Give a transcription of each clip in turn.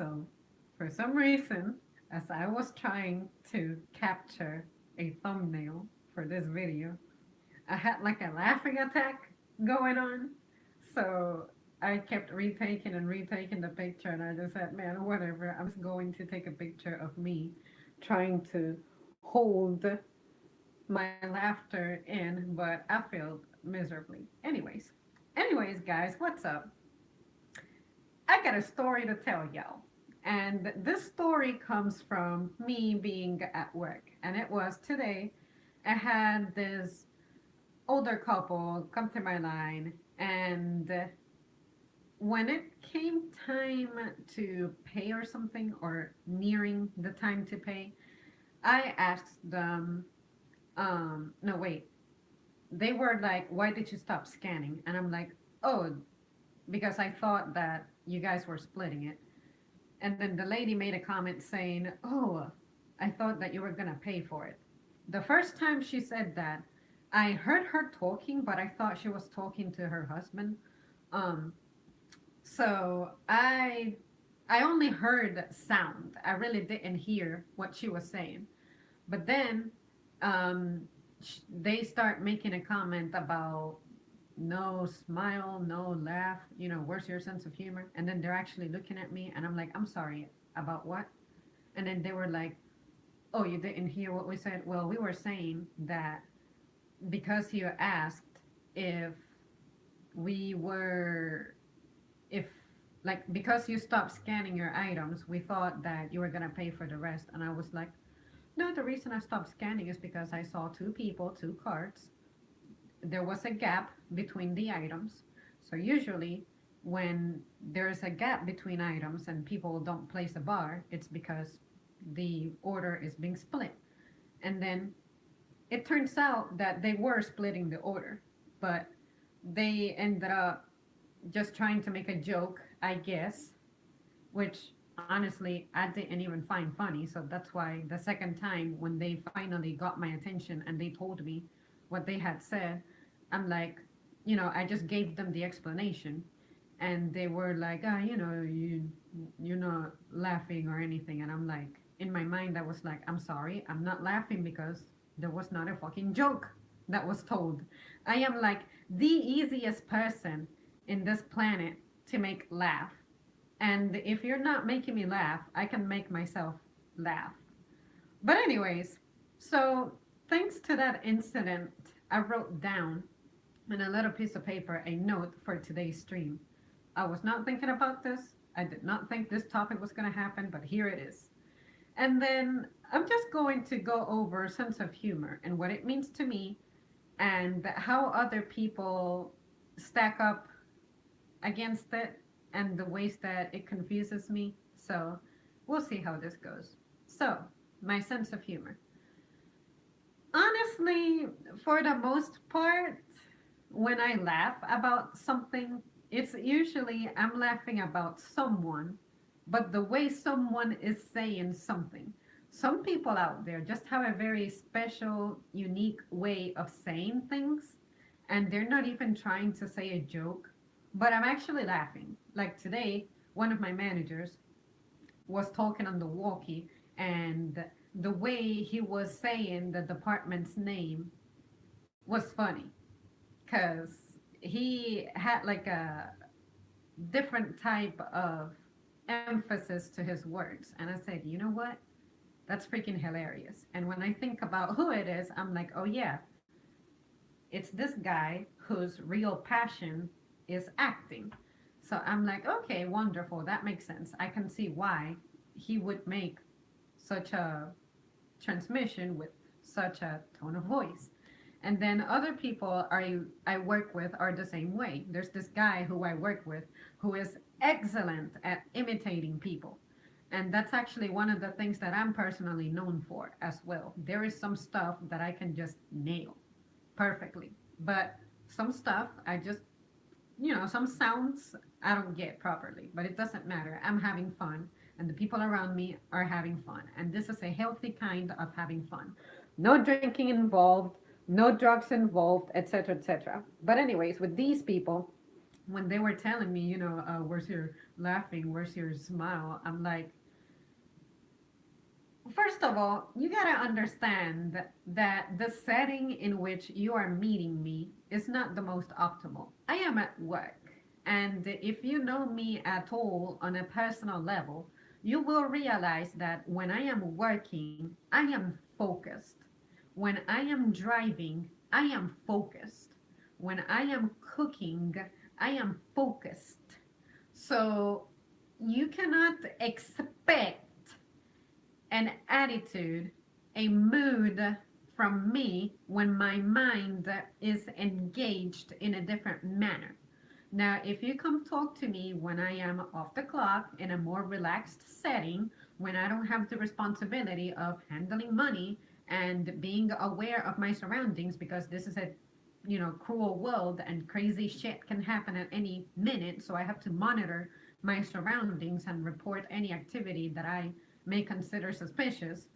So, for some reason, as I was trying to capture a thumbnail for this video, I had like a laughing attack going on. So, I kept retaking and retaking the picture, and I just said, man, whatever. I'm just going to take a picture of me trying to hold my laughter in, but I failed miserably. Anyways, guys, what's up? I got a story to tell y'all. And this story comes from me being at work. And it was today. I had this older couple come to my line. And when it came time to pay or something, or nearing the time to pay, I asked them, no, wait. They were like, why did you stop scanning? And I'm like, oh, because I thought that you guys were splitting it. And then the lady made a comment saying, oh, I thought that you were going to pay for it. The first time she said that, I heard her talking, but I thought she was talking to her husband. Um, so I only heard sound. I really didn't hear what she was saying. But then they start making a comment about no smile, no laugh, where's your sense of humor? And then they're actually looking at me, and I'm like, I'm sorry, about what? And then they were like, oh, you didn't hear what we said? Well, we were saying that because you asked if we were, if, like, because you stopped scanning your items, we thought that you were going to pay for the rest. And I was like, no, the reason I stopped scanning is because I saw two people, two carts. There was a gap between the items. So usually when there's a gap between items and people don't place a bar, it's because the order is being split. And then it turns out that they were splitting the order, but they ended up just trying to make a joke, I guess, which honestly I didn't even find funny. So that's why the second time when they finally got my attention and they told me what they had said, I'm like, I just gave them the explanation, and they were like, ah, you're not laughing or anything, and I'm like, in my mind, I was like, I'm sorry, I'm not laughing because there was not a fucking joke that was told. I am like the easiest person in this planet to make laugh, and if you're not making me laugh, I can make myself laugh. But anyways, so thanks to that incident, I wrote down on a little piece of paper a note for today's stream. I was not thinking about this. I did not think this topic was going to happen, but here it is. And then I'm just going to go over sense of humor and what it means to me, and how other people stack up against it, and the ways that it confuses me. So we'll see how this goes. So, my sense of humor. Honestly, for the most part, when I laugh about something, it's usually I'm laughing about someone, but the way someone is saying something. Some people out there just have a very special, unique way of saying things, and they're not even trying to say a joke, but I'm actually laughing. Like today, one of my managers was talking on the walkie, and the way he was saying the department's name was funny because he had like a different type of emphasis to his words. And I said, you know what? That's freaking hilarious. And when I think about who it is, I'm like, oh yeah, it's this guy whose real passion is acting. So I'm like, okay, wonderful. That makes sense. I can see why he would make such a transmission with such a tone of voice. And then other people I work with are the same way. There's this guy who I work with who is excellent at imitating people. And that's actually one of the things that I'm personally known for as well. There is some stuff that I can just nail perfectly. But some stuff I just, some sounds I don't get properly. But it doesn't matter. I'm having fun, and the people around me are having fun. And this is a healthy kind of having fun. No drinking involved, no drugs involved, etc., etc. But anyways, with these people, when they were telling me, where's your laughing, where's your smile, I'm like, first of all, you gotta understand that the setting in which you are meeting me is not the most optimal. I am at work. And if you know me at all on a personal level, you will realize that when I am working, I am focused. When I am driving, I am focused. When I am cooking, I am focused. So you cannot expect an attitude, a mood from me when my mind is engaged in a different manner. Now, if you come talk to me when I am off the clock in a more relaxed setting, when I don't have the responsibility of handling money and being aware of my surroundings, because this is a cruel world and crazy shit can happen at any minute, so I have to monitor my surroundings and report any activity that I may consider suspicious.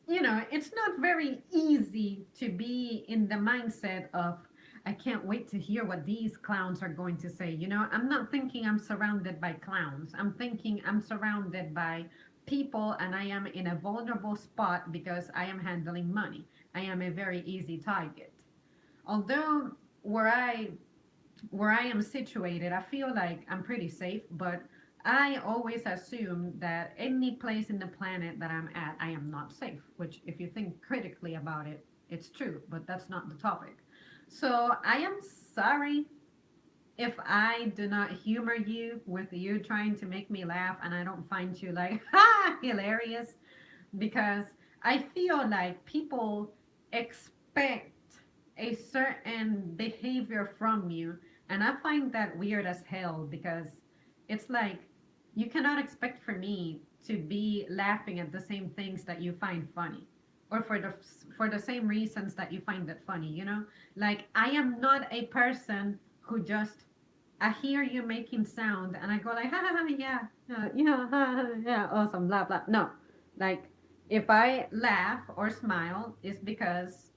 It's not very easy to be in the mindset of, I can't wait to hear what these clowns are going to say. I'm not thinking I'm surrounded by clowns. I'm thinking I'm surrounded by people and I am in a vulnerable spot because I am handling money. I am a very easy target. Although where I where I am situated, I feel like I'm pretty safe, but I always assume that any place in the planet that I'm at, I am not safe, which, if you think critically about it, it's true, but that's not the topic. So I am sorry if I do not humor you with you trying to make me laugh and I don't find you like, ha, hilarious, because I feel like people expect a certain behavior from you, and I find that weird as hell because it's like you cannot expect for me to be laughing at the same things that you find funny or for the same reasons that you find it funny. Like, I am not a person who just, I hear you making sound and I go like, ha ha ha, yeah, yeah, ha, ha, yeah, awesome, blah blah. No, like, if I laugh or smile, it's because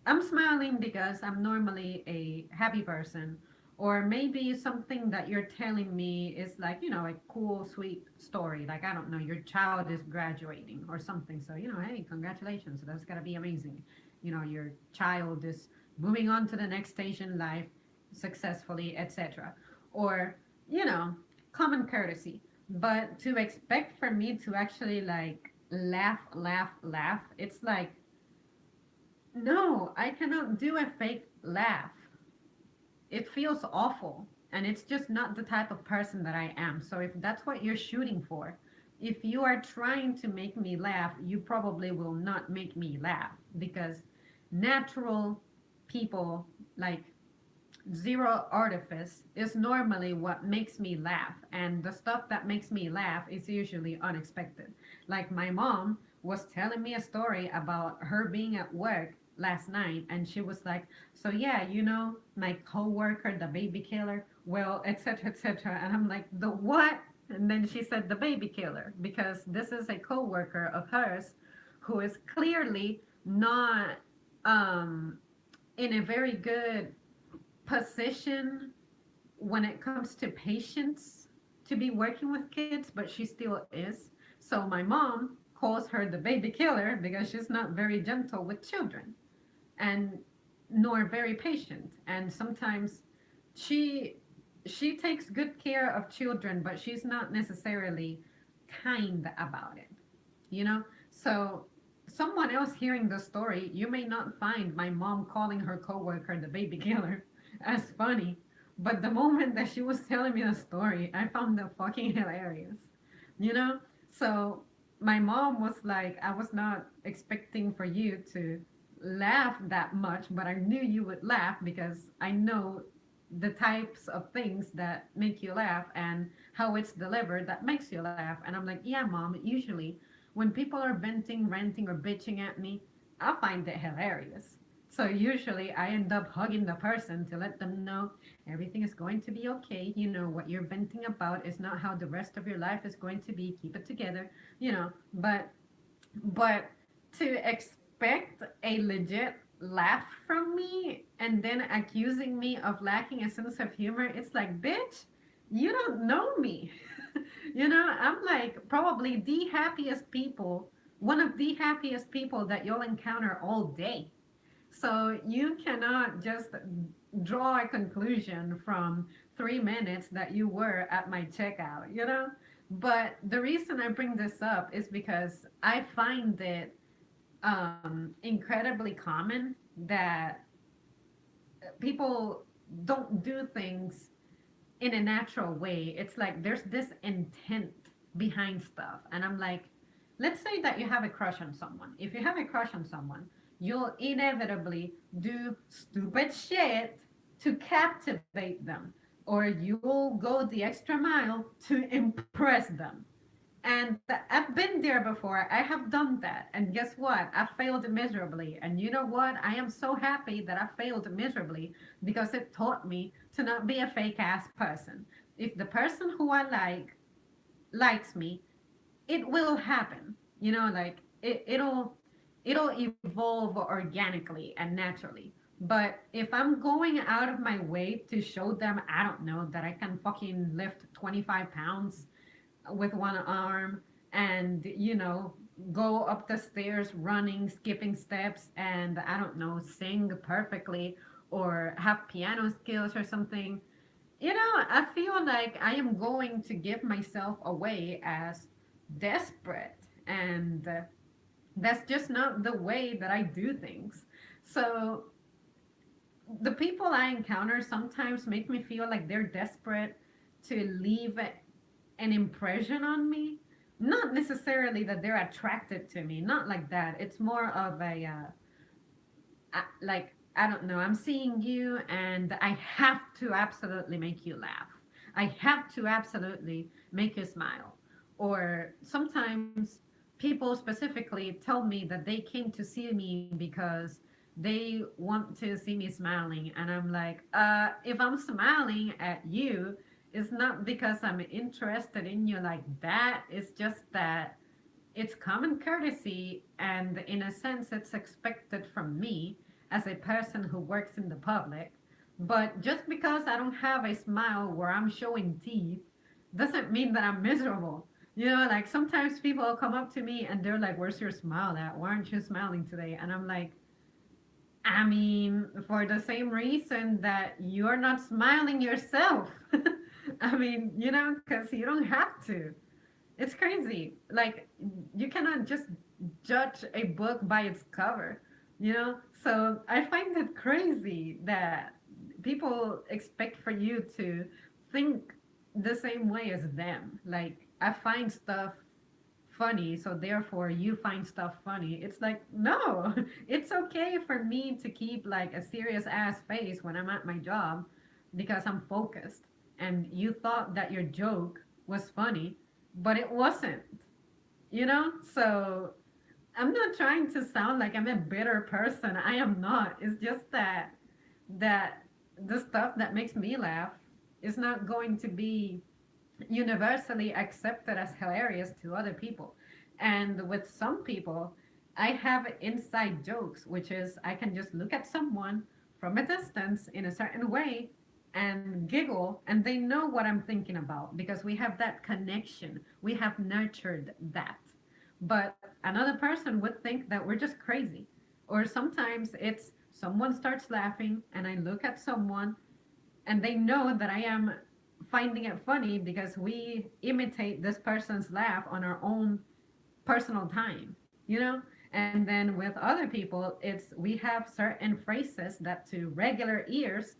I'm smiling because I'm normally a happy person, or maybe something that you're telling me is like, a cool, sweet story. Like, I don't know, your child is graduating or something. So, hey, congratulations. That's gotta be amazing. Your child is moving on to the next stage in life successfully, etc. Or, you know, common courtesy. But to expect for me to actually like laugh, laugh, laugh, it's like, no, I cannot do a fake laugh. It feels awful. And it's just not the type of person that I am. So if that's what you're shooting for, if you are trying to make me laugh, you probably will not make me laugh because natural people, like, zero artifice, is normally what makes me laugh. And the stuff that makes me laugh is usually unexpected. Like, my mom was telling me a story about her being at work last night, and she was like, so yeah, my coworker, the baby killer, well, etc., etc. And I'm like, the what? And then she said the baby killer because this is a coworker of hers who is clearly not um in a very good position when it comes to patience to be working with kids, but she still is. So my mom calls her the baby killer because she's not very gentle with children and nor very patient. And sometimes she she takes good care of children, but she's not necessarily kind about it. So someone else hearing the story, you may not find my mom calling her coworker the baby killer as funny, but the moment that she was telling me the story, I found it fucking hilarious. You know? So my mom was like, I was not expecting for you to laugh that much, but I knew you would laugh because I know the types of things that make you laugh and how it's delivered that makes you laugh. And I'm like, yeah, mom, usually when people are venting, ranting, or bitching at me, I find it hilarious. So usually I end up hugging the person to let them know everything is going to be okay. What you're venting about is not how the rest of your life is going to be. Keep it together. But to expect a legit laugh from me and then accusing me of lacking a sense of humor, it's like, bitch, you don't know me. I'm like probably the happiest people, one of the happiest people that you'll encounter all day. So you cannot just draw a conclusion from 3 minutes that you were at my checkout. But the reason I bring this up is because I find it incredibly common that people don't do things in a natural way. It's like there's this intent behind stuff. And I'm like, let's say that you have a crush on someone. If you have a crush on someone, you'll inevitably do stupid shit to captivate them, or you'll go the extra mile to impress them. And I've been there before. I have done that. And guess what? I failed miserably. And you know what? I am so happy that I failed miserably because it taught me to not be a fake ass person. If the person who I likes me, it will happen. Like it'll evolve organically and naturally. But if I'm going out of my way to show them, I don't know, that I can fucking lift 25 pounds with one arm and go up the stairs running, skipping steps, and I don't know, sing perfectly or have piano skills or something. I feel like I am going to give myself away as desperate, and that's just not the way that I do things. So the people I encounter sometimes make me feel like they're desperate to leave an impression on me. Not necessarily that they're attracted to me, not like that. It's more of a like, I don't know, I'm seeing you and I have to absolutely make you laugh. I have to absolutely make you smile. Or sometimes people specifically tell me that they came to see me because they want to see me smiling. And I'm like, if I'm smiling at you, it's not because I'm interested in you like that. It's just that it's common courtesy, and in a sense, it's expected from me as a person who works in the public. But just because I don't have a smile where I'm showing teeth doesn't mean that I'm miserable. Like sometimes people come up to me and they're like, "Where's your smile at? Why aren't you smiling today?" And I'm like, I mean, for the same reason that you're not smiling yourself. I mean, because you don't have to. It's crazy. Like, you cannot just judge a book by its cover, So I find it crazy that people expect for you to think the same way as them. Like, I find stuff funny, so therefore you find stuff funny. It's like, no, it's okay for me to keep like a serious ass face when I'm at my job because I'm focused. And you thought that your joke was funny, but it wasn't, So I'm not trying to sound like I'm a bitter person. I am not. It's just that the stuff that makes me laugh is not going to be universally accepted as hilarious to other people. And with some people, I have inside jokes, which is I can just look at someone from a distance in a certain way and giggle, and they know what I'm thinking about because we have that connection. We have nurtured that. But another person would think that we're just crazy. Or sometimes it's someone starts laughing, and I look at someone and they know that I am finding it funny because we imitate this person's laugh on our own personal time. And then with other people, it's we have certain phrases that to regular ears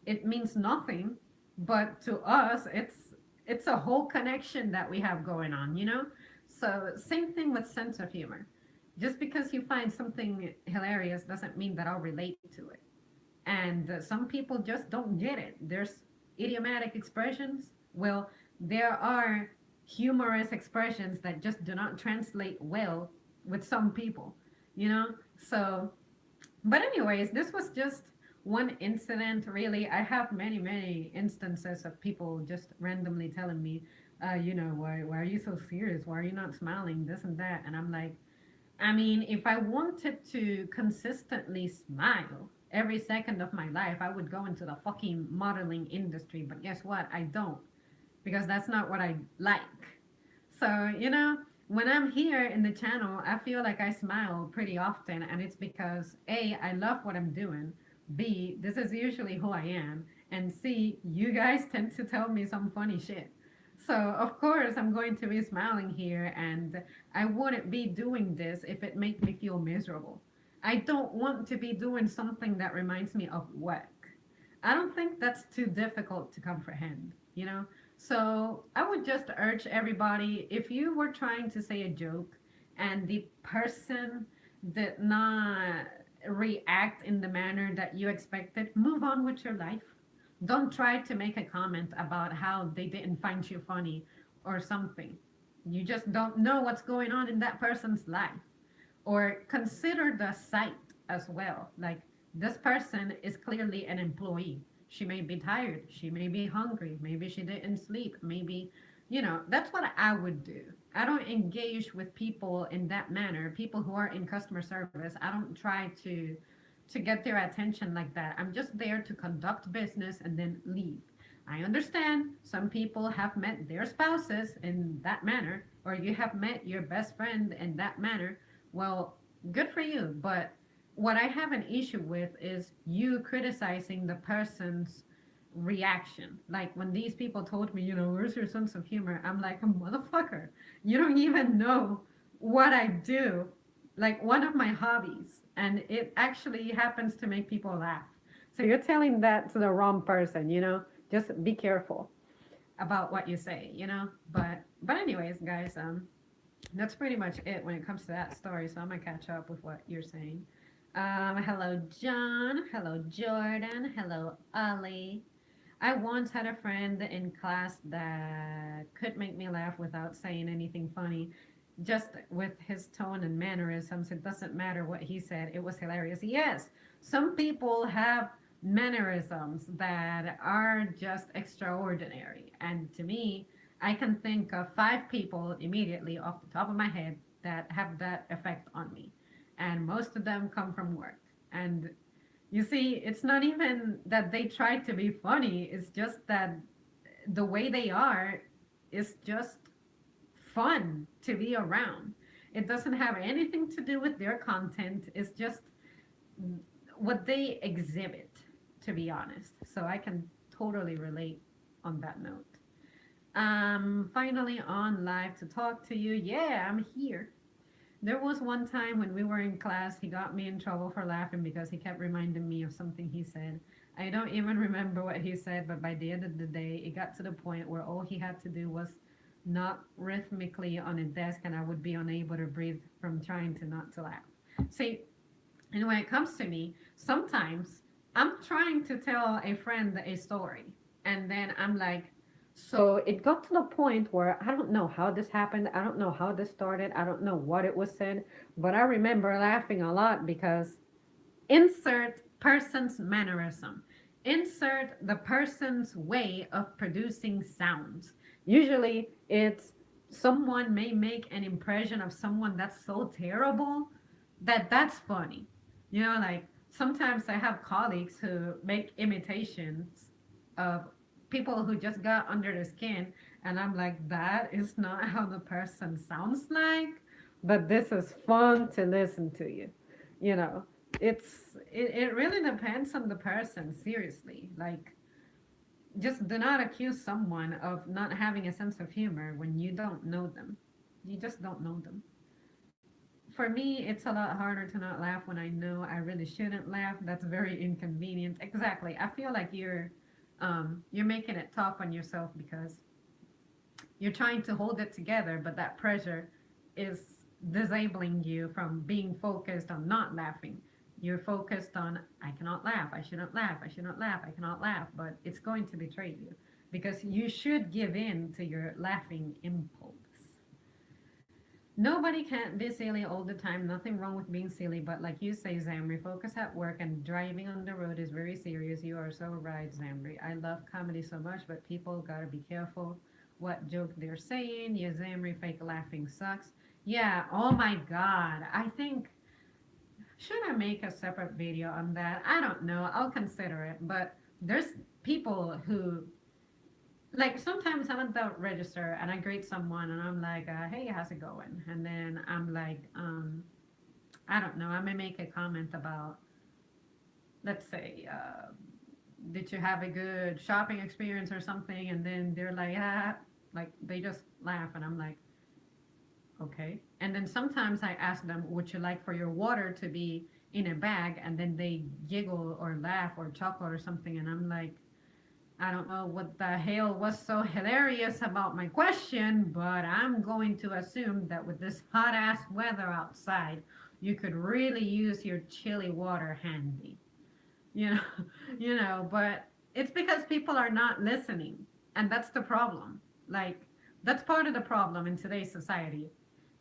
it means nothing, but to us it's a whole connection that we have going on. So same thing with sense of humor. Just because you find something hilarious doesn't mean that I'll relate to it. And some people just don't get it. There's idiomatic expressions. Well, there are humorous expressions that just do not translate well with some people, you know? So, but, anyways, this was just one incident, really. I have many, many instances of people just randomly telling me, why are you so serious? Why are you not smiling? This and that. And I'm like, I mean, if I wanted to consistently smile every second of my life, I would go into the fucking modeling industry. But guess what? I don't, because that's not what I like. So, when I'm here in the channel, I feel like I smile pretty often, and it's because A, I love what I'm doing, B, this is usually who I am, and C, you guys tend to tell me some funny shit. So, of course, I'm going to be smiling here, and I wouldn't be doing this if it made me feel miserable. I don't want to be doing something that reminds me of work. I don't think that's too difficult to comprehend. So I would just urge everybody, if you were trying to say a joke and the person did not react in the manner that you expected, move on with your life. Don't try to make a comment about how they didn't find you funny or something. You just don't know what's going on in that person's life. Or consider the site as well. Like, this person is clearly an employee. She may be tired. She may be hungry. Maybe she didn't sleep. Maybe, that's what I would do. I don't engage with people in that manner. People who are in customer service, I don't try to get their attention like that. I'm just there to conduct business and then leave. I understand some people have met their spouses in that manner, or you have met your best friend in that manner. Well, good for you. But what I have an issue with is you criticizing the person's reaction. Like when these people told me, where's your sense of humor? I'm like, motherfucker, you don't even know what I do. Like one of my hobbies. And it actually happens to make people laugh. So you're telling that to the wrong person. Just be careful about what you say. But anyways, guys, that's pretty much it when it comes to that story. So I'm gonna catch up with what you're saying. Hello, John. Hello, Jordan. Hello, Ali. I once had a friend in class that could make me laugh without saying anything funny, just with his tone and mannerisms. It doesn't matter what he said, it was hilarious. Yes, some people have mannerisms that are just extraordinary. And to me, I can think of 5 people immediately off the top of my head that have that effect on me. And most of them come from work. And you see, it's not even that they try to be funny, it's just that the way they are is just fun to be around. It doesn't have anything to do with their content, it's just what they exhibit, to be honest. So I can totally relate on that note. Finally on live to talk to you. Yeah, I'm here. There was one time when we were in class, he got me in trouble for laughing because he kept reminding me of something he said. I don't even remember what he said, but by the end of the day, it got to the point where all he had to do was knock rhythmically on a desk, and I would be unable to breathe from trying to not to laugh. See, and when it comes to me, sometimes I'm trying to tell a friend a story, and then I'm like, so it got to the point where I don't know how this happened. I don't know how this started. I don't know what it was said, but I remember laughing a lot because insert person's mannerism, insert the person's way of producing sounds. Usually, it's someone may make an impression of someone that's so terrible that that's funny. Like sometimes I have colleagues who make imitations of people who just got under the skin, and I'm like, that is not how the person sounds like, but this is fun to listen to you. You know, it really depends on the person, seriously. Like, just do not accuse someone of not having a sense of humor when you don't know them. You just don't know them. For me, it's a lot harder to not laugh when I know I really shouldn't laugh. That's very inconvenient. Exactly. I feel like you're making it tough on yourself because you're trying to hold it together, but that pressure is disabling you from being focused on not laughing. You're focused on, I cannot laugh, I shouldn't laugh, I shouldn't laugh, I cannot laugh, but it's going to betray you because you should give in to your laughing impulse. Nobody can be silly all the time. Nothing wrong with being silly, but like you say, Zamri, focus at work and driving on the road is very serious. You are so right, Zamri. I love comedy so much, but people gotta be careful what joke they're saying. Yeah, Zamri, fake laughing sucks. Yeah, oh my God. I think, should I make a separate video on that? I don't know. I'll consider it. But there's people who, like, sometimes I'm at the register and I greet someone and I'm like, hey, how's it going? And then I'm like, I don't know. I may make a comment about, let's say, did you have a good shopping experience or something? And then they're like, like they just laugh. And I'm like, okay. And then sometimes I ask them, would you like for your water to be in a bag? And then they giggle or laugh or chuckle or something. And I'm like, I don't know what the hell was so hilarious about my question, but I'm going to assume that with this hot ass weather outside, you could really use your chilly water handy. You know, but it's because people are not listening. And that's the problem. Like, that's part of the problem in today's society.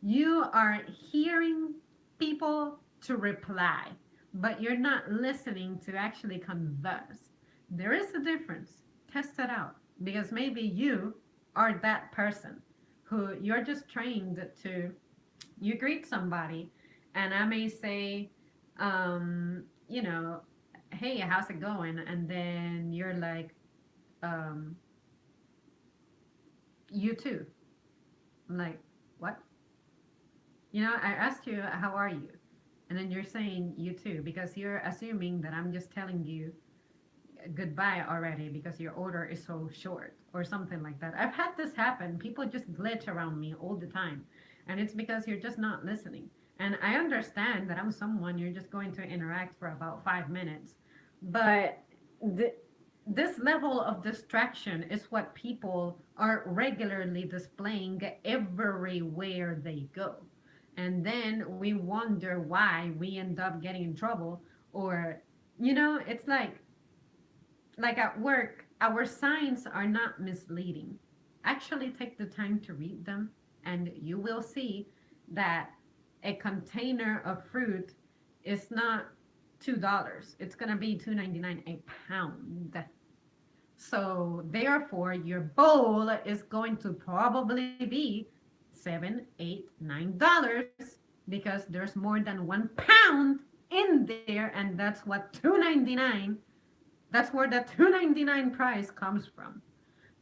You are hearing people to reply, but you're not listening to actually converse. There is a difference. Test it out, because maybe you are that person who you're just trained to, you greet somebody and I may say, you know, hey, how's it going? And then you're like, um, you too. I'm like, what? I asked you, how are you? And then you're saying you too, because you're assuming that I'm just telling you goodbye already because your order is so short or something like that. I've had this happen. People just glitch around me all the time. And it's because you're just not listening. And I understand that I'm someone you're just going to interact for about 5 minutes. But th- this level of distraction is what people are regularly displaying everywhere they go. And then we wonder why we end up getting in trouble. Or, it's like at work, our signs are not misleading. Actually, take the time to read them, and you will see that a container of fruit is not $2. It's gonna be $2.99 a pound. So therefore, your bowl is going to probably be 7, 8, $9 because there's more than 1 pound in there, and that's what 2.99. That's where the 2.99 price comes from.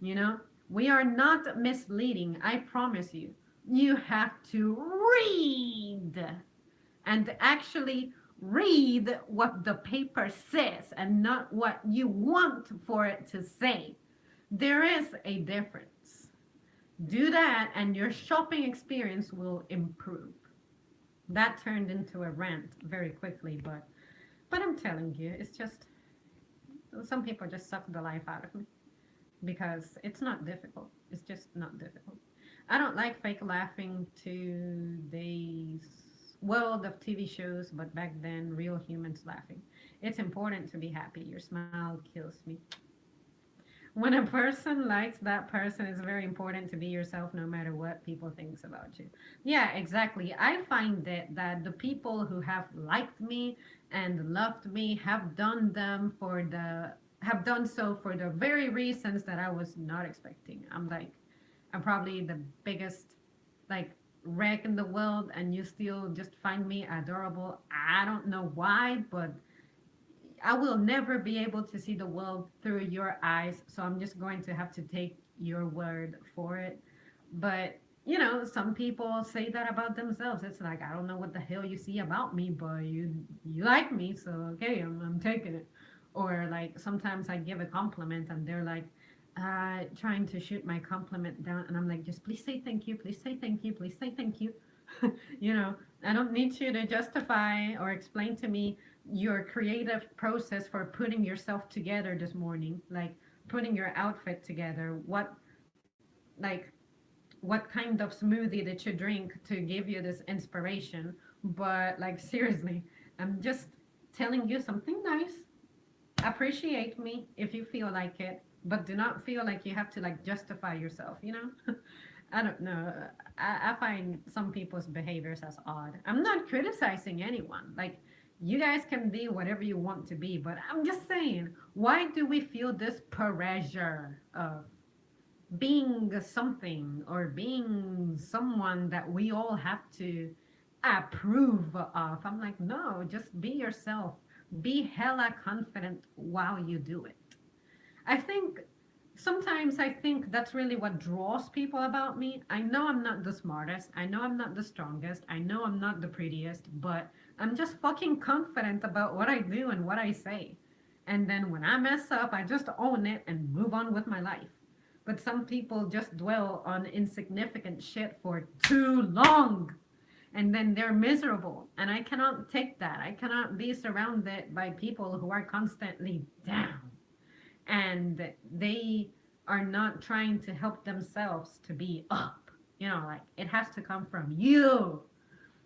You know, we are not misleading. I promise you. You have to read and actually read what the paper says and not what you want for it to say. There is a difference. Do that, and your shopping experience will improve. That turned into a rant very quickly, but I'm telling you, it's just some people just suck the life out of me because it's not difficult. It's just not difficult. I don't like fake laughing today's world of TV shows, but back then, real humans laughing. It's important to be happy. Your smile kills me. When a person likes that person, it's very important to be yourself no matter what people thinks about you. Yeah, exactly. I find that the people who have liked me and loved me have done so for the very reasons that I was not expecting. I'm probably the biggest like wreck in the world, and you still just find me adorable. I don't know why, but I will never be able to see the world through your eyes, so I'm just going to have to take your word for it. But, some people say that about themselves. It's like, I don't know what the hell you see about me, but you like me, so okay, I'm taking it. Or like sometimes I give a compliment and they're like trying to shoot my compliment down, and I'm like, just please say thank you, please say thank you, please say thank you. you know, I don't need you to justify or explain to me your creative process for putting yourself together this morning, like putting your outfit together. Like, what kind of smoothie did you drink to give you this inspiration? But, like, seriously, I'm just telling you something nice. Appreciate me if you feel like it, but do not feel like you have to, like, justify yourself. I don't know. I find some people's behaviors as odd. I'm not criticizing anyone. Like, you guys can be whatever you want to be, but I'm just saying, why do we feel this pressure of being something or being someone that we all have to approve of. I'm like, no, just be yourself. Be hella confident while you do it. I think sometimes I think that's really what draws people about me. I know I'm not the smartest. I know I'm not the strongest. I know I'm not the prettiest, but I'm just fucking confident about what I do and what I say. And then when I mess up, I just own it and move on with my life. But some people just dwell on insignificant shit for too long and then they're miserable. And I cannot take that. I cannot be surrounded by people who are constantly down and they are not trying to help themselves to be up. You know, like it has to come from you.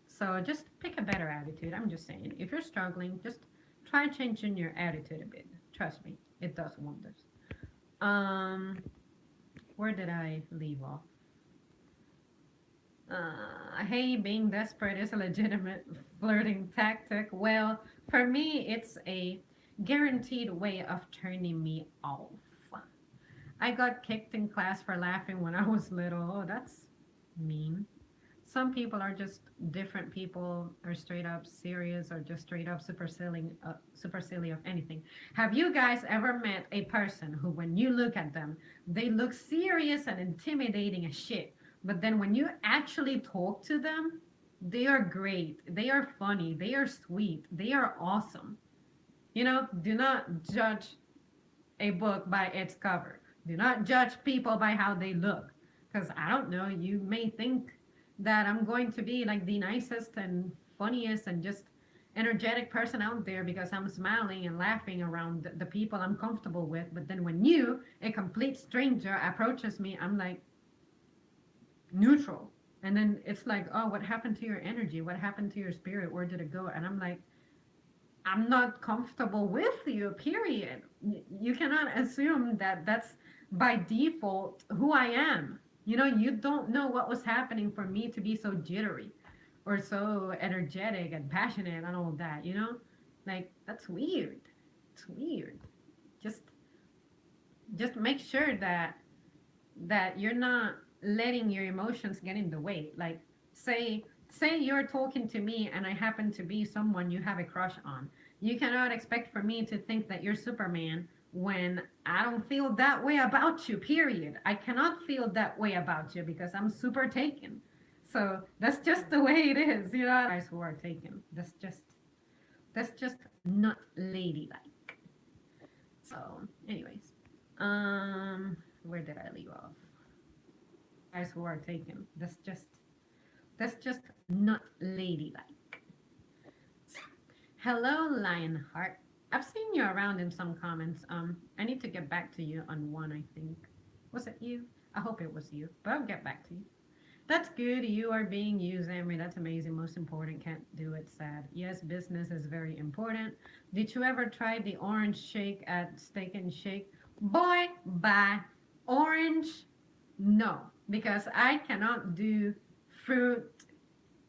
So just pick a better attitude. I'm just saying, if you're struggling, just try changing your attitude a bit. Trust me, it does wonders. Um, where did I leave off? Hey, being desperate is a legitimate flirting tactic. Well, for me, it's a guaranteed way of turning me off. I got kicked in class for laughing when I was little. Oh, that's mean. Some people are just different people, or straight up serious, or just straight up super silly of anything. Have you guys ever met a person who, when you look at them, they look serious and intimidating as shit, but then when you actually talk to them, they are great, they are funny, they are sweet, they are awesome. You know, do not judge a book by its cover. Do not judge people by how they look. Because I don't know, you may think that I'm going to be like the nicest and funniest and just energetic person out there because I'm smiling and laughing around the people I'm comfortable with. But then when you, a complete stranger, approaches me, I'm like neutral. And then it's like, oh, what happened to your energy? What happened to your spirit? Where did it go? And I'm like, I'm not comfortable with you, period. You cannot assume that that's by default who I am. You know, you don't know what was happening for me to be so jittery or so energetic and passionate and all that, you know? Like, that's weird. It's weird. Just just make sure that you're not letting your emotions get in the way. Like say you're talking to me and I happen to be someone you have a crush on. You cannot expect for me to think that you're Superman when I don't feel that way about you, period. I cannot feel that way about you because I'm super taken. So that's just the way it is, you know. Guys who are taken. That's just not ladylike. So, anyways, where did I leave off? Guys who are taken. That's just not ladylike. So, hello, Lionheart. I've seen you around in some comments. I need to get back to you on one. I think was it you? I hope it was you, but I'll get back to you. That's good. You are being used, Emery. That's amazing. Most important. Can't do it. Sad. Yes, business is very important. Did you ever try the orange shake at Steak and Shake? Boy, bye. Orange, no, because I cannot do fruit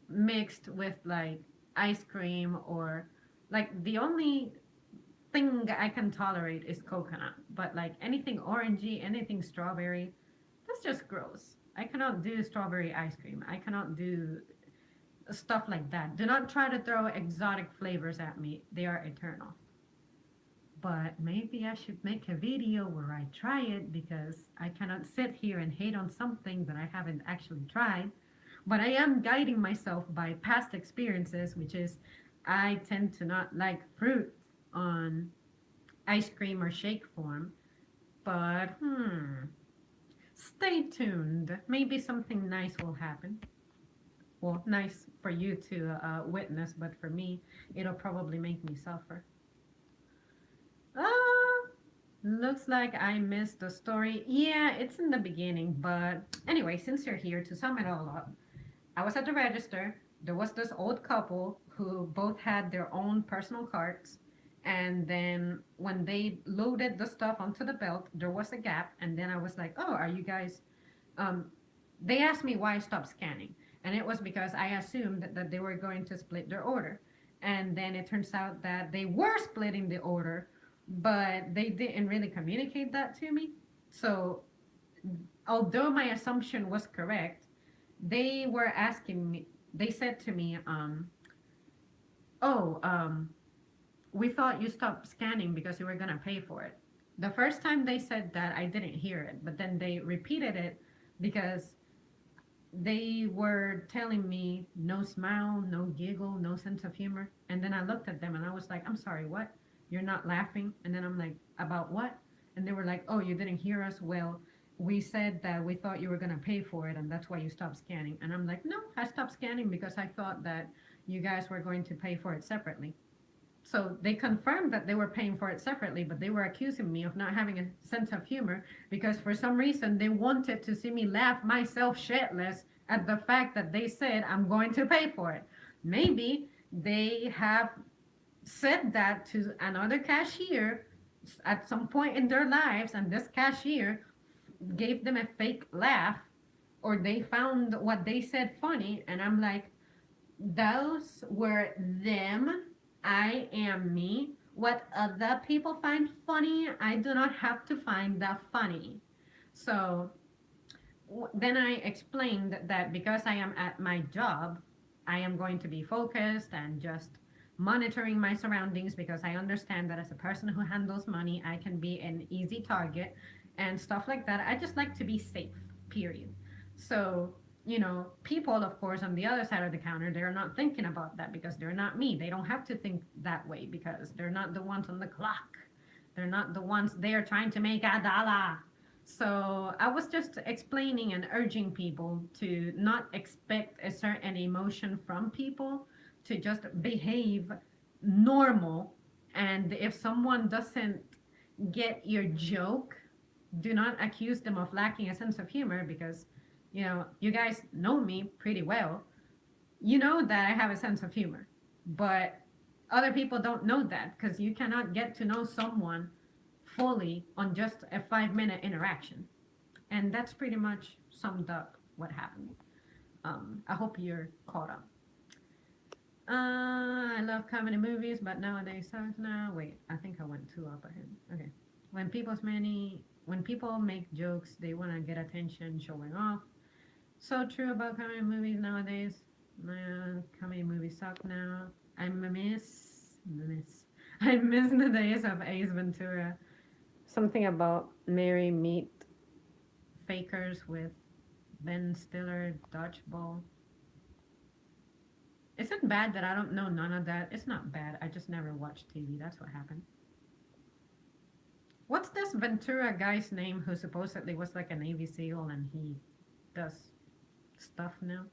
mixed with like ice cream or like the only thing I can tolerate is coconut. But like anything orangey, anything strawberry, that's just gross. I cannot do strawberry ice cream. I cannot do stuff like that. Do not try to throw exotic flavors at me. They are eternal. But maybe I should make a video where I try it because I cannot sit here and hate on something that I haven't actually tried. But I am guiding myself by past experiences, which is I tend to not like fruit on ice cream or shake form. But stay tuned. Maybe something nice will happen. Well, nice for you to witness, but for me, it'll probably make me suffer. Ah, looks like I missed the story. Yeah, it's in the beginning, but anyway, since you're here to sum it all up, I was at the register. There was this old couple who both had their own personal carts. And then when they loaded the stuff onto the belt, there was a gap. And then I was like, oh, are you guys. Um, they asked me why I stopped scanning. And it was because I assumed that they were going to split their order. And then it turns out that they were splitting the order, but they didn't really communicate that to me. So although my assumption was correct, they were asking me, they said to me, oh, we thought you stopped scanning because you were going to pay for it. The first time they said that, I didn't hear it, but then they repeated it because they were telling me no smile, no giggle, no sense of humor. And then I looked at them and I was like, I'm sorry, what? You're not laughing? And then I'm like, about what? And they were like, oh, you didn't hear us? Well, we said that we thought you were going to pay for it and that's why you stopped scanning. And I'm like, no, I stopped scanning because I thought that you guys were going to pay for it separately. So they confirmed that they were paying for it separately, but they were accusing me of not having a sense of humor because for some reason they wanted to see me laugh myself shitless at the fact that they said I'm going to pay for it. Maybe they have said that to another cashier at some point in their lives, and this cashier gave them a fake laugh, or they found what they said funny, and I'm like, those were them. I am me. What other people find funny, I do not have to find that funny. So then I explained that because I am at my job, I am going to be focused and just monitoring my surroundings because I understand that as a person who handles money, I can be an easy target and stuff like that. I just like to be safe, period. So, people, of course, on the other side of the counter, they're not thinking about that because they're not me. They don't have to think that way because they're not the ones on the clock. They're not the ones there trying to make a dollar. So I was just explaining and urging people to not expect a certain emotion from people, to just behave normal. And if someone doesn't get your joke, do not accuse them of lacking a sense of humor because, you guys know me pretty well. You know that I have a sense of humor, but other people don't know that because you cannot get to know someone fully on just a 5-minute interaction. And that's pretty much summed up what happened. I hope you're caught up. I love comedy movies, but nowadays sucks now. Wait, I think I went too up ahead. Okay. When people make jokes, they want to get attention, showing off. So true about comedy movies nowadays. Comedy movies suck now. I I miss the days of Ace Ventura. Something about Mary meet fakers with Ben Stiller dodgeball. Is it bad that I don't know none of that? It's not bad. I just never watched TV. That's what happened. What's this Ventura guy's name who supposedly was like a Navy SEAL and he does stuff now?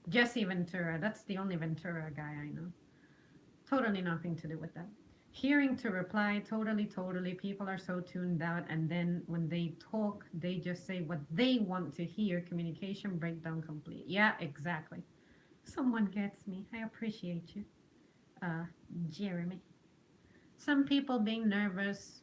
Jesse Ventura. That's the only Ventura guy I know. Totally nothing to do with that. Hearing to reply, totally, totally. People are so tuned out, and then when they talk, they just say what they want to hear. Communication breakdown complete. Yeah, exactly. Someone gets me. I appreciate you, uh, Jeremy. Some people being nervous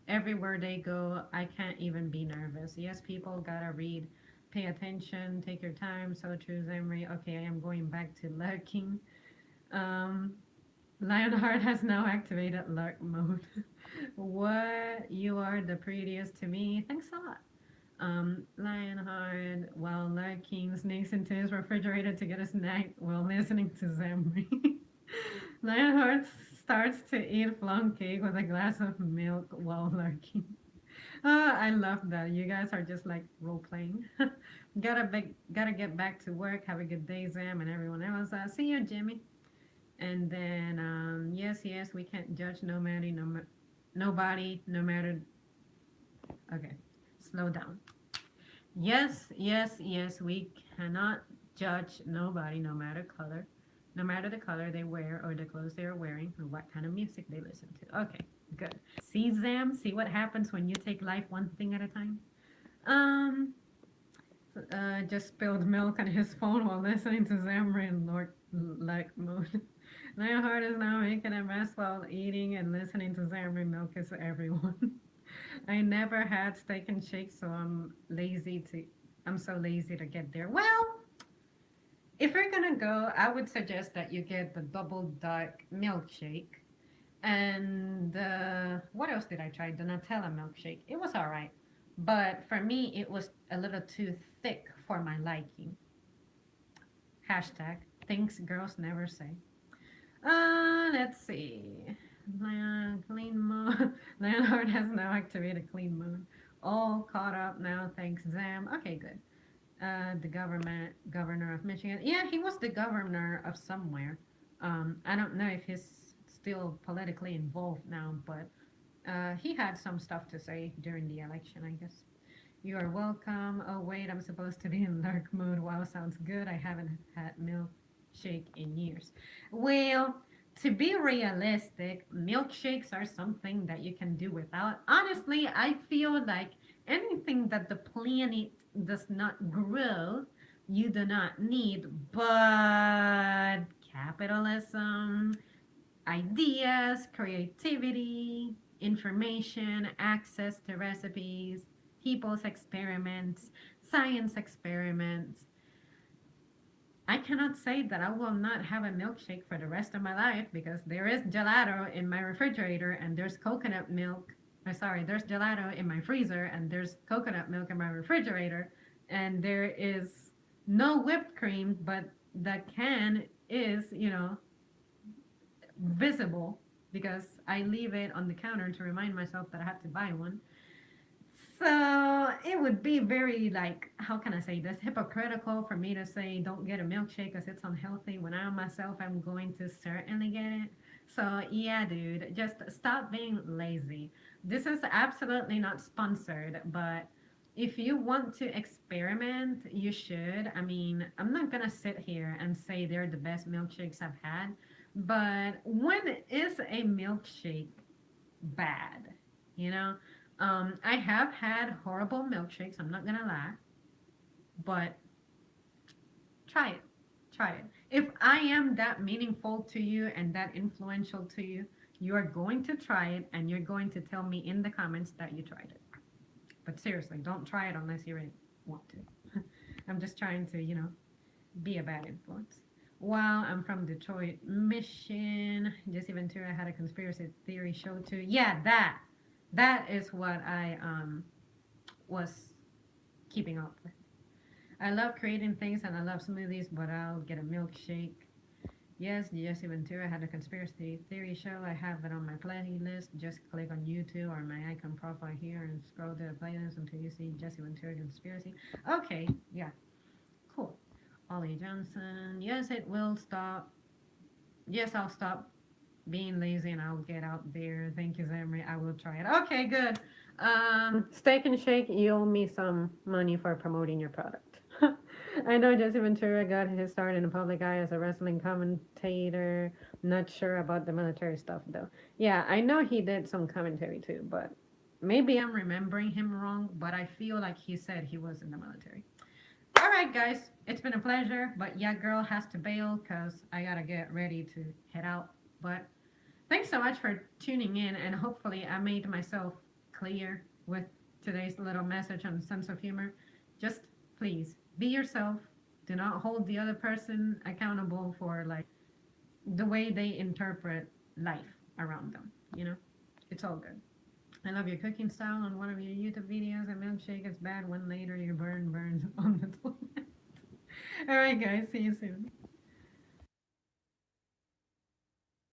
everywhere they go. I can't even be nervous. Yes, people gotta read. Pay attention. Take your time. So choose Emery. Okay, I am going back to lurking. Um, Lionheart has now activated lurk mode. What? You are the prettiest to me. Thanks a lot. Lionheart, while lurking, sneaks into his refrigerator to get a snack while listening to Zamri. Lionheart starts to eat plum cake with a glass of milk while lurking. I love that. You guys are just like role playing. Gotta get back to work. Have a good day, Zam, and everyone else. See you, Jimmy. And then, yes, yes, we can't judge nobody, no matter. Okay, slow down. Yes, yes, yes, we cannot judge nobody, no matter color, no matter the color they wear or the clothes they are wearing or what kind of music they listen to. Okay, good. See, Zam, see what happens when you take life one thing at a time? Um, just spilled milk on his phone while listening to Zamri in like mode. Lionheart is now making a mess while eating and listening to Zamri milk is everyone. I never had steak and shake, so I'm so lazy to get there. Well, if you're gonna go, I would suggest that you get the double dark milkshake. And what else did I try? The Nutella milkshake. It was all right. But for me, it was a little too thick for my liking. Hashtag things girls never say. Let's see. Clean moon. Lionheart has now activated clean moon. All caught up now, thanks Zam. Okay, good. The governor of Michigan. Yeah, he was the governor of somewhere. I don't know if he's still politically involved now, but he had some stuff to say during the election, I guess. You are welcome. Oh, wait, I'm supposed to be in dark mood. Wow, sounds good. I haven't had milkshake in years. Well, to be realistic, milkshakes are something that you can do without. Honestly, I feel like anything that the planet does not grow, you do not need. But capitalism, ideas, creativity, information, access to recipes, people's experiments, science experiments. I cannot say that I will not have a milkshake for the rest of my life because there is gelato in my refrigerator and there's coconut milk. Sorry, there's gelato in my freezer and there's coconut milk in my refrigerator, and there is no whipped cream, but the can is, visible because I leave it on the counter to remind myself that I have to buy one. So it would be very, like, how can I say this, hypocritical for me to say don't get a milkshake because it's unhealthy when I myself am going to certainly get it. So yeah, dude, just stop being lazy. This is absolutely not sponsored, but if you want to experiment, you should. I mean, I'm not gonna sit here and say they're the best milkshakes I've had, but when is a milkshake bad? You know, I have had horrible milkshakes. I'm not gonna lie, but try it. Try it. If I am that meaningful to you and that influential to you, you are going to try it and you're going to tell me in the comments that you tried it. But seriously, don't try it unless you really want to. I'm just trying to, be a bad influence. Well, I'm from Detroit, Michigan. Jesse Ventura had a conspiracy theory show too. Yeah, that is what I was keeping up with. I love creating things and I love smoothies, but I'll get a milkshake. Yes, Jesse Ventura had a conspiracy theory show. I have it on my playlist. Just click on YouTube or my icon profile here and scroll to the playlist until you see Jesse Ventura conspiracy. Okay, yeah, cool. Ollie Johnson. Yes, it will stop. Yes, I'll stop being lazy and I'll get out there. Thank you, Zamri. I will try it. Okay, good. Steak and Shake, you owe me some money for promoting your product. I know Jesse Ventura got his start in the public eye as a wrestling commentator. Not sure about the military stuff though. Yeah, I know he did some commentary too, but maybe I'm remembering him wrong. But I feel like he said he was in the military. All right, guys, it's been a pleasure. But yeah, girl has to bail because I gotta get ready to head out. But thanks so much for tuning in, and hopefully, I made myself clear with today's little message on sense of humor. Just please be yourself. Do not hold the other person accountable for like the way they interpret life around them. It's all good. I love your cooking style on one of your YouTube videos. A milkshake is bad when later your burns on the toilet. All right, guys. See you soon.